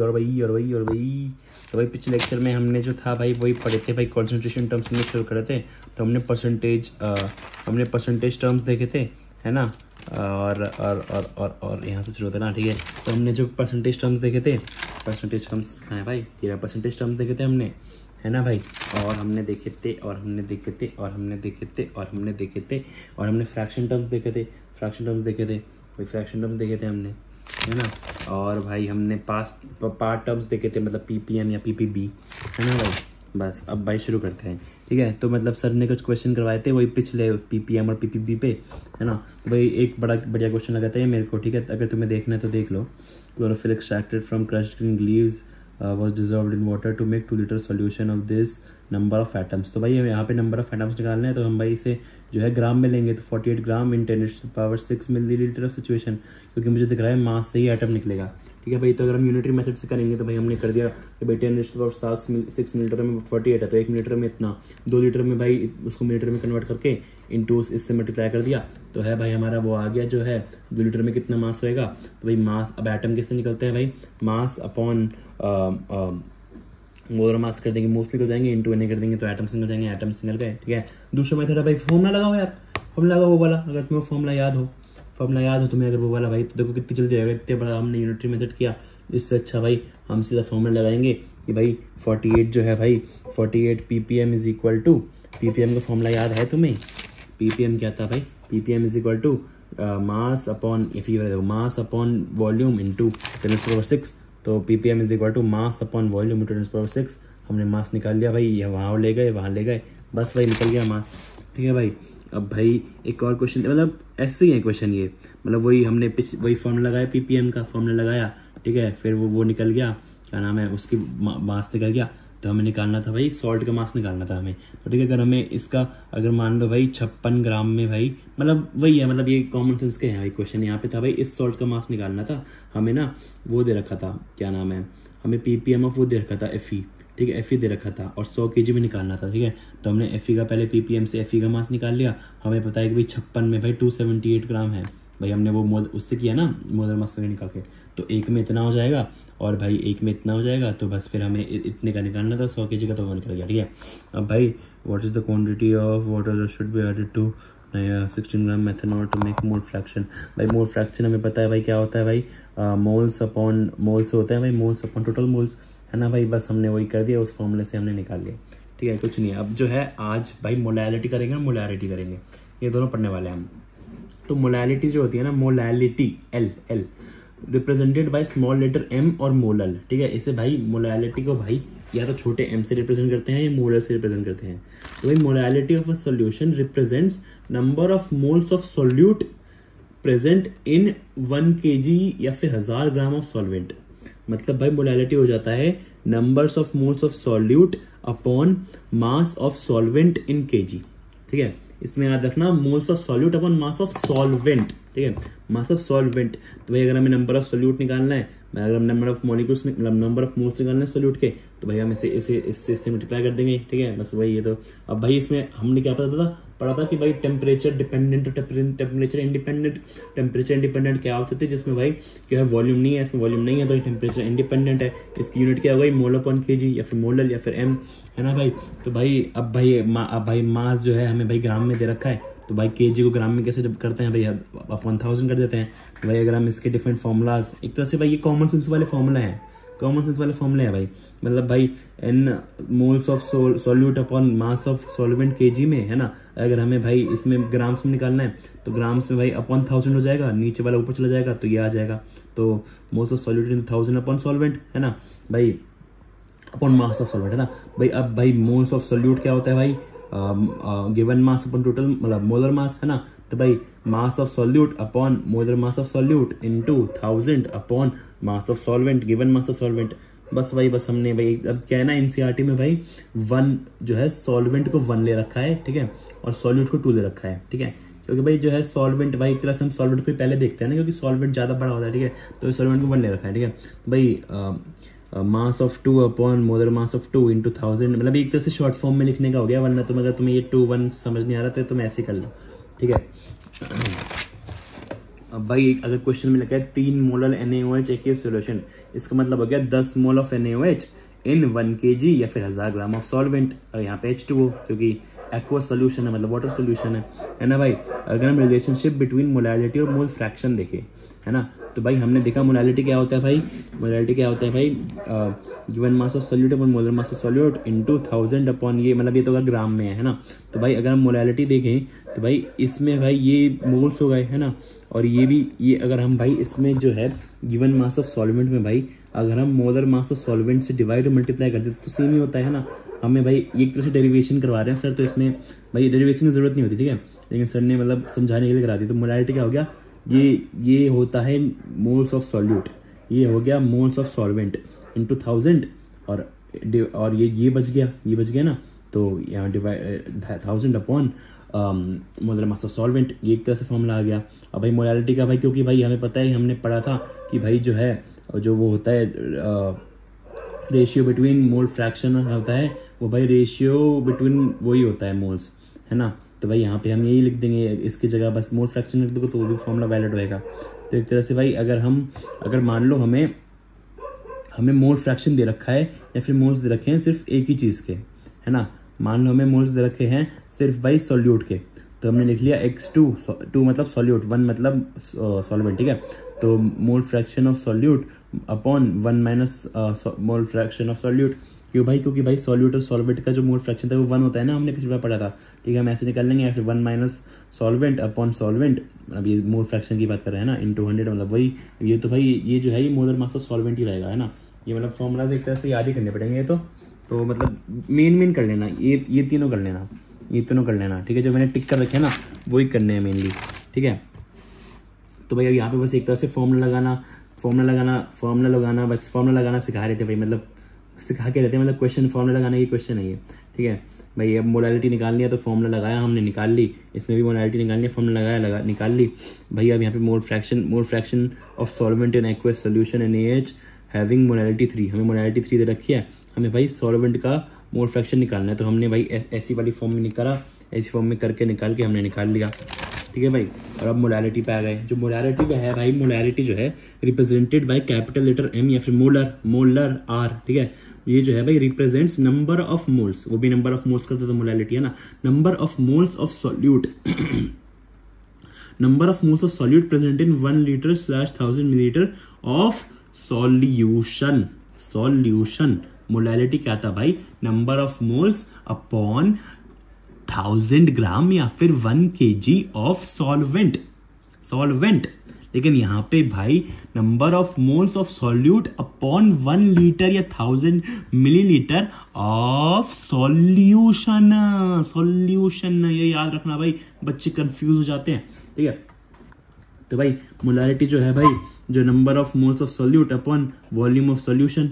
तो भाई पिछले लेक्चर में हमने जो था भाई वही पढ़े थे भाई, कॉन्सेंट्रेशन टर्म्स हमने शुरू करे थे। तो हमने परसेंटेज टर्म्स देखे थे, है ना। और यहाँ से शुरू होता है ना, ठीक है। तो हमने जो परसेंटेज टर्म्स देखे थे, परसेंटेज टर्म्स कहाँ है भाई, ये परसेंटेज टर्म्स देखे थे हमने, है ना भाई। और हमने देखे थे और हमने फ्रैक्शन टर्म्स देखे थे, भाई फ्रैक्शन टर्म्स देखे थे हमने, है ना। और भाई हमने पार्ट टर्म्स देखे थे, मतलब पीपीएम या पीपीबी, है ना भाई। बस अब भाई शुरू करते हैं, ठीक है। तो मतलब सर ने कुछ क्वेश्चन करवाए थे वही पिछले पीपीएम और पीपीबी पे, है ना। तो भाई एक बड़ा बढ़िया क्वेश्चन लगा था ये मेरे को, ठीक है। अगर तुम्हें देखना है तो देख लो। Chlorophyll extracted from crushed green leaves was dissolved in water to make 2 liter solution of this number of atoms। तो भाई यहाँ पे नंबर ऑफ एटम्स निकालना है, तो हम भाई इसे जो है ग्राम में लेंगे। तो 48 ग्राम इन 10⁶ मिलीलीटर ऑफ सिचुएशन, क्योंकि मुझे दिख रहा है मास से ही एटम निकलेगा, ठीक है भाई। तो अगर हम यूनिटरी मेथड से करेंगे तो भाई हमने कर दिया कि भाई 10⁶ मिलीलीटर में 48 है, तो 1 मिलीलीटर में इतना, 2 लीटर में भाई उसको मिलीलीटर में कन्वर्ट करके इनटू इससे मल्टीप्लाई कर दिया, तो है भाई हमारा वो आ गया जो है 2 लीटर में कितना मास होएगा। तो भाई मास, अब एटम कैसे निकलते हैं भाई, मास अपॉन मोलर मास कर देंगे, मोल्स निकल जाएंगे, इनटू एन कर देंगे तो एटम्स निकल जाएंगे, एटम्स निकल गए, ठीक है। दूसरा मेथड है भाई फॉर्मूला लगाओ यार, फॉर्मूला लगाओ वो वाला, अगर तुम्हें फॉर्मूला याद हो तुम्हें अगर वो वाला भाई, तो देखो कितनी जल्दी आएगा। इतने बड़ा हमने यूनिटरी मेथड किया, इससे अच्छा भाई हम सीधा फॉर्मूला लगाएंगे कि भाई 48 जो है भाई 48 ppm is equal to, ppm का फॉर्मूला याद है तुम्हें, पीपीएम क्या था भाई, ppm is equal to mass upon mass upon volume into 10⁶। तो ppm is equal to mass upon volume into 10⁶। हमने मास निकाल लिया भाई, ये वहाँ ले गए, बस भाई निकल गया मास, ठीक है भाई। अब भाई एक और क्वेश्चन, मतलब ऐसे ही है क्वेश्चन ये, मतलब वही हमने वही फॉर्मूला लगाया, पीपीएम का फॉर्मूला लगाया, ठीक है। फिर वो निकल गया, क्या नाम है, उसकी मास निकल गया। तो हमें निकालना था भाई सॉल्ट का मास निकालना था हमें, तो ठीक है। अगर हमें इसका अगर मान लो भाई 56 ग्राम में भाई, मतलब वही है, मतलब ये कॉमन सेंस के हैं भाई क्वेश्चन। यहाँ पे था भाई इस सॉल्ट का मास निकालना था हमें ना, वो दे रखा था, क्या नाम है, हमें पीपीएम ऑफ वो दे रखा था Fe, ठीक है, Fe दे रखा था, और 100 kg में निकालना था, ठीक है। तो हमने Fe का पहले पीपीएम से Fe का मास निकाल लिया। हमें पता है कि भाई 56 में भाई 278 ग्राम है भाई, हमने वो उससे किया ना मोलर मास में निकाल के, तो एक में इतना हो जाएगा और भाई एक में इतना हो जाएगा, तो बस फिर हमें इतने का निकालना था, 100 kg का, तो वो निकल गया, ठीक है। अब भाई what is the quantity of water should be added to 16 gram methanol to make mole fraction. भाई मोल फ्रैक्शन हमें पता है भाई क्या होता है भाई, मोल्स अपॉन मोल्स होता है भाई, मोल्स अपॉन टोटल मोल्स, है ना भाई। बस हमने वही कर दिया, उस फॉर्मूले से हमने निकाल लिया, ठीक है, कुछ नहीं है। अब जो है आज भाई मोलैलिटी करेंगे, मोलैरिटी करेंगे, ये दोनों पढ़ने वाले हैं हम। तो मोलैलिटी जो होती है ना, molality L represented by small letter m और मोलल, ठीक है। इसे भाई मोलैलिटी को भाई या तो छोटे m से रिप्रेजेंट करते हैं या मोलर से रिप्रेजेंट करते हैं। तो भाई molality of a solution represents number of moles of solute present in 1 kg या फिर 1000 ग्राम ऑफ सॉल्वेंट। मतलब भाई मोलैलिटी हो जाता है numbers of moles of solute upon mass of solvent in kg, ठीक है। इसमें याद रखना moles of solute upon mass of solvent, ठीक है, मास ऑफ सॉल्वेंट। तो भाई अगर हमें नंबर ऑफ सॉल्यूट निकालना है, अगर number of molecules number of moles निकालना है सॉल्यूट के, तो भाई हम इससे मल्टीप्लाई कर देंगे, ठीक है, बस वही है। तो अब भाई इसमें हमने क्या पढ़ा था कि भाई टेम्परेचर डिपेंडेंट और टेम्परेचर इंडिपेंडेंट क्या होते थे, जिसमें भाई जो है वॉल्यूम नहीं है, इसमें वॉल्यूम नहीं है तो टेम्परेचर इंडिपेंडेंट है। इसकी यूनिट क्या होगा, मोल अपॉन kg या फिर मोलल या फिर m, है ना भाई। तो भाई अब भाई मास जो है हमें भाई ग्राम में दे रखा है, तो भाई kg को ग्राम में कैसे जब करते हैं भाई, अपॉन 1000 कर देते हैं। तो भाई अगर हम इसके डिफरेंट फॉर्मूलाज, एक तरह से भाई ये कॉमन सेंस वाले फॉर्मूला है, भाई। मतलब भाई n moles of solute upon mass of solvent kg में, है ना। अगर हमें भाई इसमें ग्राम्स में निकालना है, तो ग्राम्स में भाई अपॉन 1000 हो जाएगा, नीचे वाला ऊपर चला जाएगा, तो ये आ जाएगा। तो moles of solute in 1000 upon solvent, है ना भाई, अपॉन मास ऑफ सॉल्वेंट, है ना भाई। अब भाई मोल्स ऑफ सॉल्यूट क्या होता है भाई, गिवन मास अपॉन टोटल, मतलब मोलर मास, है ना। तो भाई मास of solute upon molar mass of solute into 1000 upon mass of solvent, given mass of solvent. बस हमने भाई अब क्या है ना, एनसीईआरटी में भाई 1 जो है सॉल्वेंट को 1 ले रखा है, ठीक है, और सॉल्यूट को 2 ले रखा है, ठीक है। क्योंकि भाई जो है सॉल्वेंट, भाई एक तरह से हम सॉल्वेंट को पहले देखते हैं ना, क्योंकि सॉल्वेंट ज्यादा बड़ा होता है, ठीक है। तो सॉल्वेंट को 1 ले रखा है, ठीक है। भाई mass of 2 upon molar mass of 2 into 1000, मतलब एक तरह से शॉर्ट फॉर्म में लिखने का हो गया, वरना अगर तुम्हें ये 2 1 समझ नहीं आ रहा तो तुम ऐसे कर लो, ठीक है। अब भाई अगर क्वेश्चन में लिखा है 3 मोलर NaOH एक्वस सॉल्यूशन, इसका मतलब हो गया 10 mole of NaOH in 1 kg या फिर 1000 ग्राम ऑफ सॉल्वेंट। और यहाँ पे H2O क्योंकि एक्वस सॉल्यूशन है मतलब वाटर सॉल्यूशन है ना भाई। अगर हम रिलेशनशिप बिटवीन मोलैलिटी और मोल फ्रैक्शन देखें, है ना, तो भाई हमने देखा मोलैलिटी क्या होता है भाई, मोलैलिटी क्या होता है भाई, given mass of solute upon molar mass of solute into 1000 upon ये, मतलब ये तो अगर ग्राम में है ना। तो भाई अगर हम मोलैलिटी देखें तो भाई इसमें भाई ये मोल्स हो गए, है ना, और ये भी ये अगर हम भाई इसमें जो है गिवन मास ऑफ सॉल्वेंट में भाई अगर हम मोलर मास ऑफ सॉल्वेंट से डिवाइड और मल्टीप्लाई कर देते तो सेम ही होता है ना। हमें भाई एक तरह से डेरिवेशन करवा रहे हैं सर, तो इसमें भाई डेरिवेशन की जरूरत नहीं होती, ठीक है, लेकिन सर ने मतलब समझाने के लिए करा दी। तो मोलैलिटी क्या हो गया, ये होता है मोल्स ऑफ सॉल्यूट, ये हो गया मोल्स ऑफ सॉल्वेंट इनटू 1000 और ये बच गया ना, तो यहाँ divide 1000 upon molar mass of solvent, ये एक तरह से फॉर्मूला आ गया। अब भाई मोलैलिटी का भाई क्योंकि भाई हमें पता है, हमने पढ़ा था कि भाई जो है जो वो होता है रेशियो बिटवीन मोल फ्रैक्शन होता है, वो भाई रेशियो बिटवीन वही होता है मोल्स, है ना। तो भाई यहाँ पे हम यही लिख देंगे, इसकी जगह बस मोल फ्रैक्शन लिख दोगे तो वो भी फॉर्मूला वैलिड होएगा। तो एक तरह से भाई अगर मान लो हमें मोल फ्रैक्शन दे रखा है या फिर मोल्स दे रखे हैं सिर्फ एक ही चीज़ के, है ना, मान लो हमें मोल्स दे रखे हैं सिर्फ भाई सॉल्यूट के, तो हमने लिख लिया x2 मतलब सॉल्यूट, 1 मतलब सॉल्वेंट, ठीक है। तो mole fraction of solute upon 1 minus mole fraction of solute, क्योंकि भाई सॉल्यूट और सॉल्वेंट का जो मोल फ्रैक्शन था वो 1 होता है ना, हमने पिछली बार पढ़ा था, ठीक है। हम ऐसे निकाल लेंगे या फिर 1 माइनस सॉल्वेंट अपॉन सॉल्वेंट, अब ये मोल फ्रैक्शन की बात कर रहे हैं ना, इनटू 100, मतलब वही ये तो भाई ये जो है ये मोलर मास ऑफ सॉल्वेंट ही रहेगा, है ना। ये मतलब फॉर्मूलाज एक तरह से याद ही करने पड़ेंगे, तो मतलब मेन कर लेना, ये तीनों कर लेना, ये तीनों कर लेना, ठीक है। जो मैंने टिक कर रखे हैं ना वही करने हैं मेनली, ठीक है। तो भाई अब यहाँ पे बस एक तरह से फॉर्मूला लगाना बस फॉर्मूला लगाना सिखा रहे थे भाई, मतलब सिखा के रहते हैं, मतलब क्वेश्चन फॉर्मूला लगाना ये क्वेश्चन है ये, ठीक है भाई। अब मोलैलिटी निकालनी है तो फॉर्मूला लगाया हमने, निकाल ली, इसमें भी मोलैलिटी निकालनी है, फॉर्मूला लगाया निकाल ली भाई। अब यहाँ पे mole fraction of solvent in aqueous solution NaH having molality 3, हमें मोलैलिटी 3 दे रखी है, हमें भाई सॉल्वेंट का मोल फ्रैक्शन निकालना है। तो हमने भाई ऐसी वाली फॉर्म में निकाला, ऐसी फॉर्म में करके निकाल के हमने निकाल लिया, ठीक है भाई। और अब मोलैलिटी पे आ गए। जो मोलैलिटी पे है भाई, मोलैलिटी जो है represented by capital letter M या फिर मोलर R, ठीक है। ये जो है भाई रिप्रेजेंट्स नंबर ऑफ मोल्स, वो भी नंबर ऑफ मोल्स करते तो मोलैलिटी है ना, number of moles of solute number of moles of solute present in 1 litre millilitre of solution. Molality क्या था भाई, number of moles upon 1000 gram या फिर 1 kg ऑफ सॉल्वेंट। लेकिन यहाँ पे भाई number of moles of solute upon 1 litre या 1000 मिलीलीटर ऑफ सॉल्यूशन, ये याद रखना भाई, बच्चे कंफ्यूज हो जाते हैं, ठीक है। तो भाई मोलैलिटी जो है भाई, जो number of moles of solute upon volume of solution,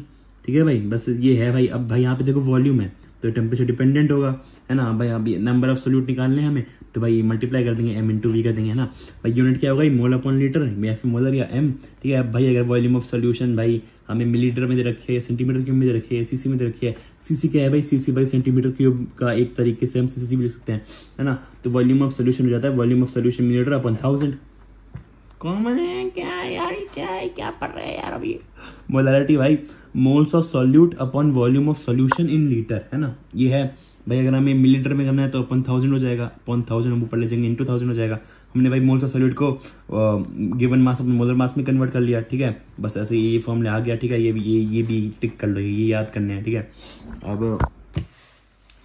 ठीक है भाई, बस ये है भाई। अब भाई यहाँ पे देखो वॉल्यूम है तो टेम्परेचर डिपेंडेंट होगा, है ना भाई। अभी नंबर ऑफ सॉल्यूट निकालने हैं हमें, तो भाई मल्टीप्लाई कर देंगे, M/V कर देंगे, है ना भाई। यूनिट क्या होगा, मोल अपॉन लीटर या फिर मोलर या M, ठीक है। अब भाई अगर वॉल्यूम ऑफ सॉल्यूशन भाई हमें मिलीलीटर में दे रखे है, सेंटीमीटर क्यूब में दे रखे है, सीसी में दे रखी है, सीसी क्या है भाई, सीसी भाई सेंटीमीटर क्यूब का एक तरीके से हम सीसी भी लिख सकते हैं, है ना। तो वॉल्यूम ऑफ सॉल्यूशन हो जाता है volume of solution millilitre upon 1000। Common है क्या पढ़ रहे हैं यार अभी। मोलैलिटी भाई moles of solute upon volume of solution in litre, है ना, ये है भाई। अगर हमें मिलीलीटर में करना है तो अपॉन 1000 हो जाएगा, अपॉन 1000 हम ऊपर ले जाएंगे, इनटू 1000 हो जाएगा। हमने भाई मोल्स ऑफ सॉल्यूट को गिवन मास अपने मोलर मास में कन्वर्ट कर लिया, ठीक है। बस ऐसे ये फॉर्मूला आ गया, ठीक है। ये भी टिक कर लो, ये याद करने हैं, ठीक है। अब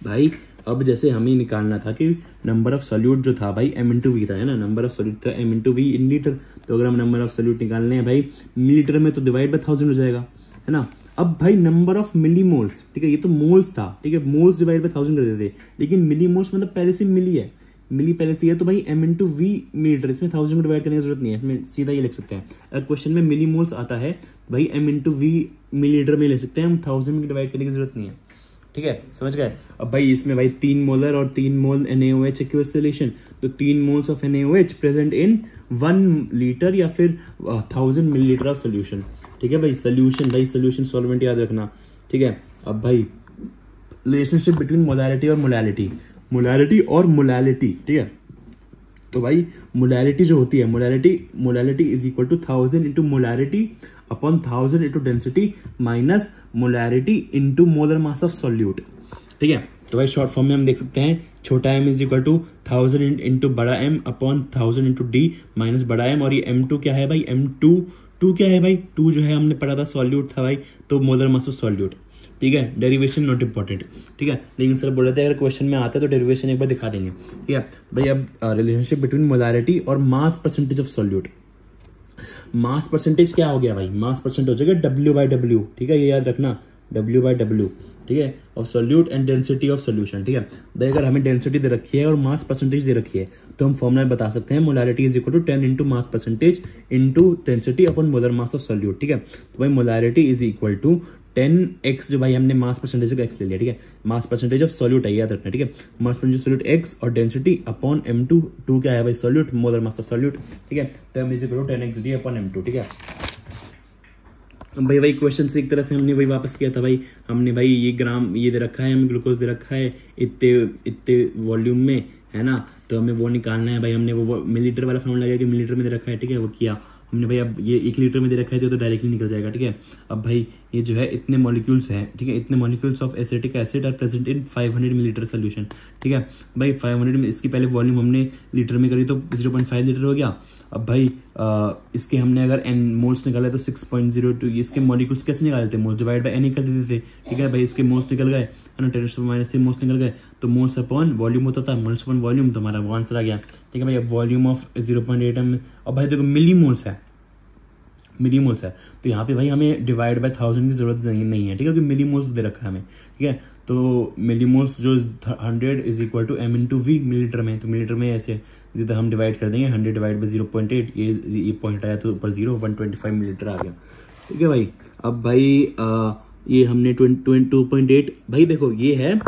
भाई अब जैसे हमें निकालना था कि नंबर ऑफ सॉल्यूट जो था भाई M/V था, है ना, नंबर ऑफ सॉल्यूट था M/V इन लीटर। तो अगर हम नंबर ऑफ सॉल्यूट निकालने हैं भाई मिलीलीटर में तो डिवाइड बाय 1000 हो जाएगा, है ना। अब भाई नंबर ऑफ मिलीमोल्स, ठीक है, ये तो मोल्स था, ठीक है, मोल्स डिवाइड बाय 1000 कर देते, लेकिन मिलीमोल्स मतलब पहले से मिली पहले से है, तो भाई M/V मिलीलीटर, इसमें 1000 को डिवाइड करने की जरूरत नहीं है, इसमें सीधा ये लिख सकते हैं। अगर क्वेश्चन में मिलीमोल्स आता है भाई M/V मिलीलीटर में ले सकते हैं, हम 1000 में डिवाइड करने की जरूरत नहीं है, ठीक है, समझ गए। अब भाई इसमें भाई 3 मोलर और 3 मोल NaOH एक्वस सॉल्यूशन, तो 3 moles of NaOH present in 1 litre या फिर 1000 मिलीलीटर ऑफ सॉल्यूशन, ठीक है भाई। सॉल्यूशन सॉल्वेंट याद रखना, ठीक है। अब भाई रिलेशनशिप बिटवीन मोलैलिटी और मोलैलिटी, ठीक है। तो भाई मोलैरिटी जो होती है, molarity is equal to 1000 into molarity upon 1000 into density minus molarity into molar mass of solute, ठीक है। तो भाई शॉर्ट फॉर्म में हम देख सकते हैं छोटा m is equal to 1000 into बड़ा m upon 1000 into D minus बड़ा m, और ये m2 क्या है भाई, m2 क्या है भाई, 2 जो है हमने पढ़ा था सॉल्यूट था भाई, तो मोलर मास ऑफ सॉल्यूट, ठीक है। डेरिवेशन नॉट इंपॉर्टेंट, ठीक है, लेकिन सर बोल रहे थे अगर क्वेश्चन में आता है तो डेरिवेशन एक बार दिखा देंगे, ठीक है। भाई अब रिलेशनशिप बिटवीन मोलैरिटी और mass percentage of solute. Mass percentage क्या हो गया भाई, मास परसेंटेज हो जाएगा W/W, ठीक है, ये याद रखना, W/W, ठीक है, और solute and density of solution, ठीक है। भाई अगर हमें डेंसिटी दे रखी है और मास परसेंटेज दे रखी है तो हम फॉर्मूला में बता सकते हैं molarity is equal to 10 into mass percentage into density upon molar mass of solute, ठीक है। तो भाई molarity is equal to 10x, जो भाई हमने मास परसेंटेज का x ले लिया, ठीक है, मास परसेंटेज ऑफ सॉल्यूट है याद रखना, ठीक है, मास परसेंटेज सॉल्यूट x और डेंसिटी अपॉन m2, 2 क्या है भाई solute, molar mass of solute, ठीक है। तो m is equal to 10xd upon m2, ठीक है। भाई क्वेश्चन से एक तरह से हमने भाई वापस किया था भाई, हमने भाई ये ग्राम ये दे रखा है, हमें ग्लूकोज दे रखा है इतने वॉल्यूम में, है ना, तो हमें वो निकालना है भाई, हमने वो मिलीलीटर वाला फॉर्मूला लगाया कि मिलीलीटर में दे रखा है, ठीक है, वो किया हमने भाई। अब ये 1 लीटर में दे रखा है तो डायरेक्टली निकल जाएगा, ठीक है। अब भाई ये जो है इतने मॉलिक्यूल्स हैं, ठीक है, इतने molecules of acetic acid are present in 500 millilitre solution, ठीक है। भाई 500 में इसकी पहले वॉल्यूम हमने लीटर में करी तो 0.5 लीटर हो गया। अब भाई इसके हमने अगर n मोल्स निकाले तो 6.02, इसके मॉलिक्यूल्स कैसे निकाले थे, मोल्स डिवाइड बाय n कर देते थे, ठीक है। भाई इसके मोल्स निकल गए, है ना, 10⁻³ मोल्स निकल गए, तो मोल्स अपॉन वॉल्यूम होता था, मोल्स अपॉन वॉल्यूम, तो हमारा आंसर आ गया, ठीक है भाई। अब वॉल्यूम ऑफ 0.8 m, अब भाई देखो मिलीमोल्स है, मिलीमोल्स है, तो यहाँ पे भाई हमें डिवाइड बाय 1000 की जरूरत नहीं है, ठीक है, क्योंकि मिलीमोल्स दे रखा है हमें, ठीक है। तो मिलीमोल्स जो 100 is equal to m into V millilitre में, तो मिलीलीटर में ऐसे जितना हम डिवाइड कर देंगे 100 डिवाइड बाई 0.8, ये पॉइंट आया तो ऊपर 0, 125 मिलीलीटर आ गया, ठीक है भाई। अब भाई ये हमने 2.8, भाई देखो ये है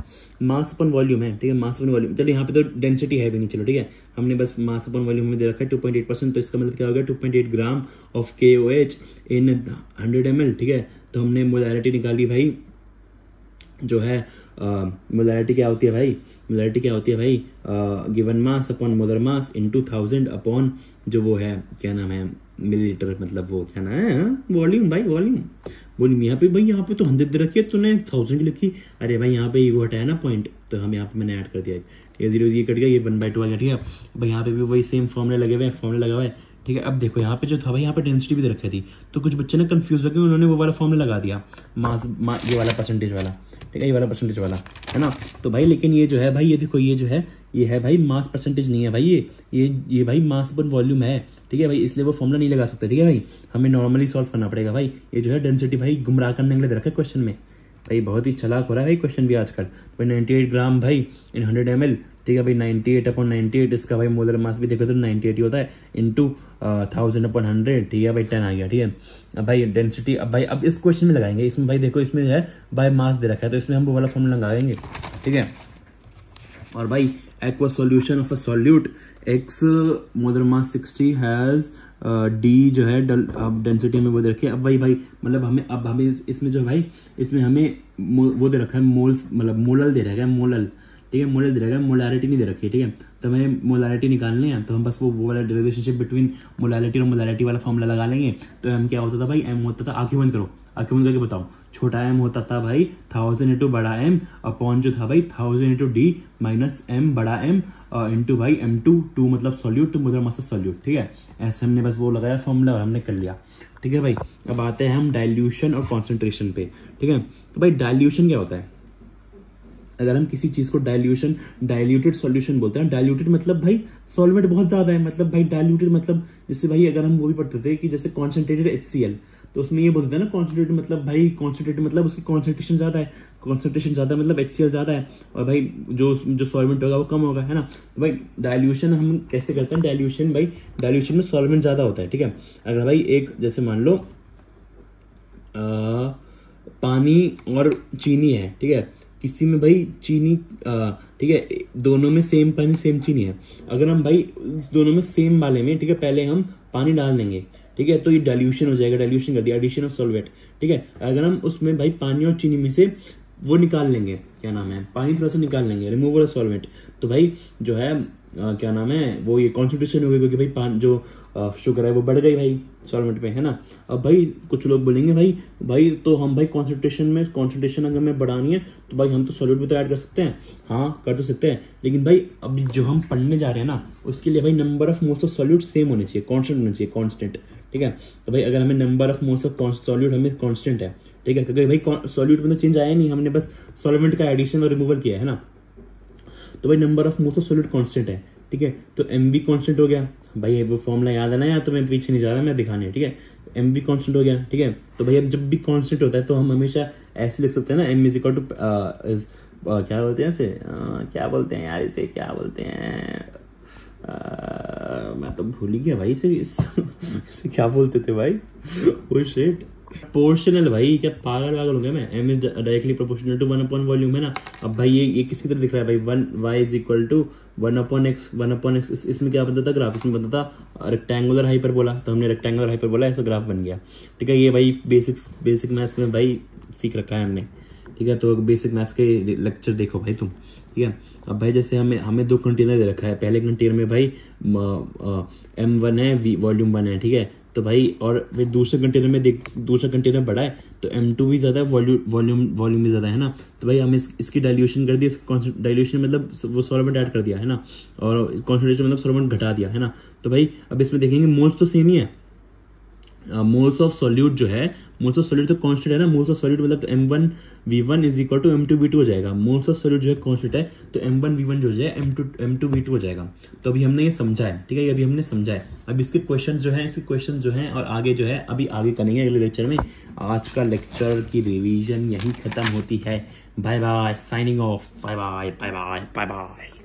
मास अपन वॉल्यूम है, ठीक है, मास अपन वॉल्यूम, चलिए यहाँ पे तो डेंसिटी है भी नहीं, चलो ठीक है, हमने बस मास अपन वॉल्यूम में दे रखा है 2.8%, तो इसका मतलब क्या हो गया 2.8 gram of KOH in 100 ml, ठीक है। तो हमने मोलैरिटी निकाली भाई, जो है मोलैरिटी क्या होती है भाई, मोलैरिटी क्या होती है भाई, given mass upon molar mass into 1000 upon जो वो है क्या नाम है मिलीलीटर, मतलब वो क्या नाम है वॉल्यूम भाई, वॉल्यूम यहाँ पे भाई, यहाँ पे तो 100 दे रखी है, तूने 1000 की लिखी, अरे भाई यहाँ पे वो हटाया ना पॉइंट, तो हम यहाँ पे मैंने ऐड कर दिया, ये 0 ये कट गया, ये 1/2 आ गया, ठीक है भाई। यहाँ पे भी वही सेम फॉर्मूले लगे हुए हैं, फॉर्मूला लगा हुआ है, ठीक है। अब देखो यहाँ पे जो था भाई, यहाँ पे डेंसिटी भी दे रखी थी, तो कुछ बच्चे ना कंफ्यूज हो गए, उन्होंने वो वाला फॉर्मूला लगा दिया ये वाला परसेंटेज वाला, ठीक है, ये वाला परसेंटेज वाला, है ना। तो भाई लेकिन ये जो है भाई, ये देखो ये जो है ये है भाई मास परसेंटेज नहीं है भाई, ये भाई मास अपन वॉल्यूम है, ठीक है भाई, इसलिए वो फॉर्मूला नहीं लगा सकते, ठीक है भाई, हमें नॉर्मली सॉल्व करना पड़ेगा भाई। ये जो है डेंसिटी भाई गुमराह करने के लिए रखा है क्वेश्चन में, भाई बहुत ही चालाक हो रहा है भाई क्वेश्चन भी आजकल। भाई 98 ग्राम भाई इन 100 ml, ठीक है भाई, 98 अपॉन 98, इसका भाई मोलर मास भी देखो तो 98 ही होता है, इंटू 1000 अपॉन 100, ठीक है भाई 10 आ गया, ठीक है। अब भाई डेंसिटी, अब भाई अब इस क्वेश्चन में लगाएंगे, इसमें भाई देखो इसमें जो है बाय मास दे रखा है, तो इसमें हम वो वाला फॉर्मूला लगाएंगे, ठीक है। और भाई aqua solution of a solute x molar mass 60 has d जो है अब डेंसिटी हमें वो दे रखी है। अब भाई मतलब हमें इसमें जो भाई इसमें हमें वो दे रखा है मोल्स, मतलब मोलल दे रखा है, मोलल, ठीक है, मोलल दे रखा है, मोलैरिटी नहीं दे रखी है, ठीक है। तो हमें मोलैरिटी निकालने हैं, तो हम बस वो वाला रिलेशनशिप बिटवीन मोलैरिटी और मोलैरिटी वाला फॉर्मूला लगा लेंगे। तो m क्या होता था भाई, m होता था, आंखें बंद करो, आंखें बंद करके बताओ, छोटा m होता था भाई 1000 इंटू बड़ा m अपॉन जो था भाई 1000 इंटू डी माइनस m बड़ा m इंटू भाई m2 मतलब सॉल्यूट, तो मोलर मास ऑफ सॉल्यूट, ठीक है। ऐसे हमने बस वो लगाया फॉर्मूला और हमने कर लिया, ठीक है भाई। अब आते हैं हम डाइल्यूशन और कॉन्सेंट्रेशन पे, ठीक है। तो भाई डाइल्यूशन क्या होता है, अगर हम किसी चीज को डाइल्यूटेड सॉल्यूशन बोलते हैं, डाइल्यूटेड मतलब भाई सॉल्वेंट बहुत ज्यादा है, मतलब भाई डाइल्यूटेड मतलब जैसे भाई अगर हम वो भी पढ़ते थे कि जैसे कॉन्सेंट्रेटेड HCl, तो उसमें ये बोलते हैं ना कॉन्सेंट्रेटेड मतलब भाई कॉन्सेंट्रेटेड मतलब उसकी कॉन्सेंट्रेशन ज्यादा है, कॉन्सेंट्रेशन ज्यादा मतलब HCl ज्यादा है, और भाई जो सॉल्वेंट होगा वो कम होगा, है ना। तो भाई डाइल्यूशन हम कैसे करते हैं, डाइल्यूशन में सॉल्वेंट ज्यादा होता है, ठीक है। अगर भाई एक जैसे मान लो पानी और चीनी है, ठीक है, किसी में भाई चीनी ठीक है, दोनों में सेम पानी सेम चीनी है, अगर हम भाई दोनों में सेम वाले में, ठीक है, पहले हम पानी डाल देंगे, ठीक है, तो ये डाइल्यूशन हो जाएगा, डाइल्यूशन कर दिया, एडिशन ऑफ सॉल्वेंट, ठीक है। अगर हम उसमें भाई पानी और चीनी में से वो निकाल लेंगे, क्या नाम है, पानी थोड़ा सा निकाल लेंगे, रिमूवल ऑफ सॉल्वेंट, तो भाई जो है क्या नाम है वो, ये कॉन्सेंट्रेशन हो गई क्योंकि भाई जो शुगर है वो बढ़ गई भाई सॉल्वेंट में, है ना। अब भाई कुछ लोग बोलेंगे भाई तो हम भाई कॉन्सेंट्रेशन अगर हमें बढ़ानी है तो भाई हम तो सॉल्यूट भी तो ऐड कर सकते हैं। हाँ कर तो सकते हैं, लेकिन भाई अब जो हम पढ़ने जा रहे हैं ना उसके लिए भाई number of moles of solute same होने चाहिए, कांस्टेंट होने चाहिए, कांस्टेंट, ठीक है। तो भाई अगर हमें number of moles of solute हमें कांस्टेंट है, ठीक है, क्योंकि भाई सॉल्यूट में तो चेंज आया नहीं, हमने बस सॉल्वेंट का एडिशन और रिमूवल किया है ना। तो भाई number of moles of solute constant है, ठीक है। तो एम वी कॉन्स्टेंट हो गया भाई, वो फॉर्मूला याद है ना यार, तो मैं पीछे नहीं जा रहा, मैं दिखाने, ठीक है। एम वी कॉन्स्टेंट हो गया, ठीक है। तो भाई अब जब भी कॉन्स्टेंट होता है तो हम हमेशा ऐसे लिख सकते हैं ना, एम इज इक्वल टू क्या बोलते हैं इसे, क्या बोलते हैं यार इसे, क्या बोलते हैं, मैं तो भूल ही गया भाई इसे क्या बोलते थे भाई, ओ शिट, प्रोपोर्शनल भाई, क्या पागल हो गया मैं। M is directly proportional to 1 upon volume, है ना। अब भाई ये किसकी तरह दिख रहा है भाई, 1 y is equal to 1 upon x। इसमें क्या बनता था ग्राफ, इसमें बनता था रेक्टेंगुलर हाइपरबोला, तो हमने रेक्टेंगुलर हाइपरबोला ऐसा ग्राफ बन गया, ठीक है। ये भाई बेसिक मैथ्स में भाई सीख रखा है हमने, ठीक है। तो बेसिक मैथ्स के लेक्चर देखो भाई तुम, ठीक है। अब भाई जैसे हमें 2 कंटेनर दे रखा है, पहले कंटेनर में भाई M1 है, वॉल्यूम 1 है, ठीक है। तो भाई और फिर दूसरे कंटेनर में दूसरा कंटेनर बड़ा है तो M2 भी ज्यादा है, वॉल्यूम भी ज्यादा है ना। तो भाई हम इसकी डाइल्यूशन कर दी, डाइल्यूशन मतलब वो सॉल्वेंट ऐड कर दिया है ना, और कॉन्सेंट्रेशन मतलब सॉल्वेंट घटा दिया है ना। तो भाई अब इसमें देखेंगे मोल्स तो सेम ही है, मोल्स ऑफ सॉल्यूट जो है, मोल्स ऑफ सॉल्यूट तो कांस्टेंट है ना, मोल्स ऑफ सॉल्यूट मतलब M1 V1 is equal to M2 V2 हो जाएगा। मोल्स ऑफ सॉल्यूट जो है कांस्टेंट है तो M1 V1 जो है M2 V2 हो जाएगा। तो अभी हमने ये समझा है, ठीक है, अभी हमने समझा है। अब इसके क्वेश्चन जो है और आगे जो है अभी आगे करेंगे अगले लेक्चर में। आज का लेक्चर की रिवीजन यहीं खत्म होती है। Bye bye, signing off, bye bye.